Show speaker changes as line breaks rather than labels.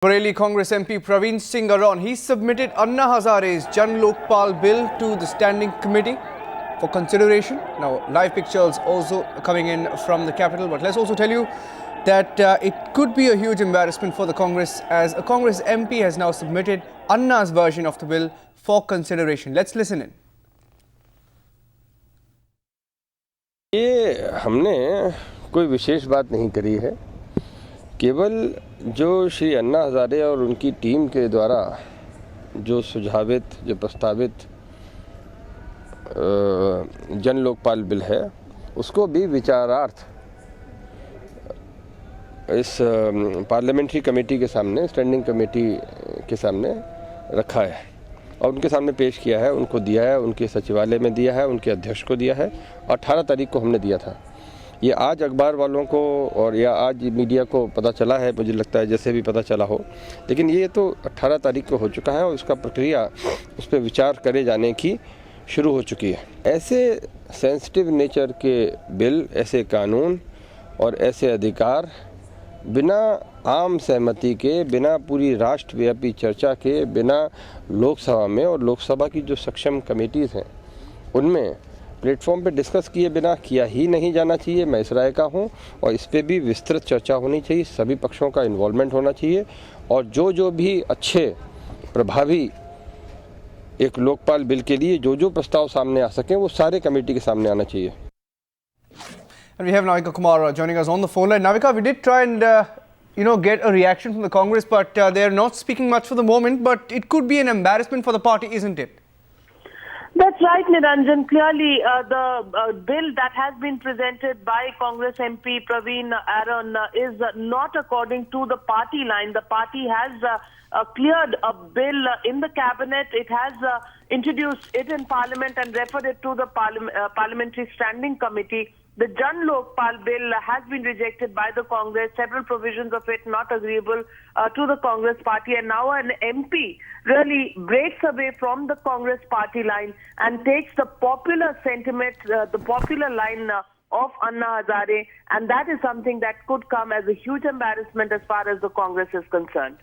Bareilly Congress MP Praveen Singh Aron, he submitted Anna Hazare's Jan Lokpal bill to the standing committee for consideration. Now, live pictures also coming in from the capital, but let's also tell you that it could be a huge embarrassment for the Congress, as a Congress MP has now submitted Anna's version of the bill for consideration. Let's listen in.
ये हमने कोई विशेष बात नहीं करी है, केवल जो श्री अन्ना हजारे और उनकी टीम के द्वारा जो प्रस्तावित जन लोकपाल बिल है, उसको भी विचारार्थ इस पार्लियामेंट्री कमेटी के सामने, स्टैंडिंग कमेटी के सामने रखा है और उनके सामने पेश किया है, उनको दिया है, उनके सचिवालय में दिया है, उनके अध्यक्ष को दिया है और 18 तारीख को हमने दिया था। ये आज अखबार वालों को और या आज मीडिया को पता चला है, मुझे लगता है जैसे भी पता चला हो, लेकिन ये तो 18 तारीख को हो चुका है और उसका प्रक्रिया, उस पर विचार करे जाने की शुरू हो चुकी है। ऐसे सेंसिटिव नेचर के बिल, ऐसे कानून और ऐसे अधिकार बिना आम सहमति के, बिना पूरी राष्ट्रव्यापी चर्चा के, बिना लोकसभा में और लोकसभा की जो सक्षम कमेटीज़ हैं उनमें प्लेटफॉर्म पे डिस्कस किए बिना किया ही नहीं जाना चाहिए। मैं इस राय का हूँ और इस पे भी विस्तृत चर्चा होनी चाहिए, सभी पक्षों का इन्वॉल्वमेंट होना चाहिए और जो भी अच्छे प्रभावी एक लोकपाल बिल के लिए जो प्रस्ताव सामने आ सकें वो सारे कमेटी के सामने आना चाहिए।
And we have Navika Kumar joining us on the phone line. Navika, we did try and get a reaction from the Congress, but they are not speaking much for the moment. But it could be an embarrassment for the party, isn't it?
That's right, Niranjan. Clearly, the bill that has been presented by Congress MP Praveen Aron is not according to the party line. The party has cleared a bill in the cabinet. It has introduced it in Parliament and referred it to the Parliamentary Standing Committee. The Jan Lokpal bill has been rejected by the Congress, several provisions of it not agreeable to the Congress party, and now an MP really breaks away from the Congress party line and takes the popular sentiment, the popular line of Anna Hazare, and that is something that could come as a huge embarrassment as far as the Congress is concerned.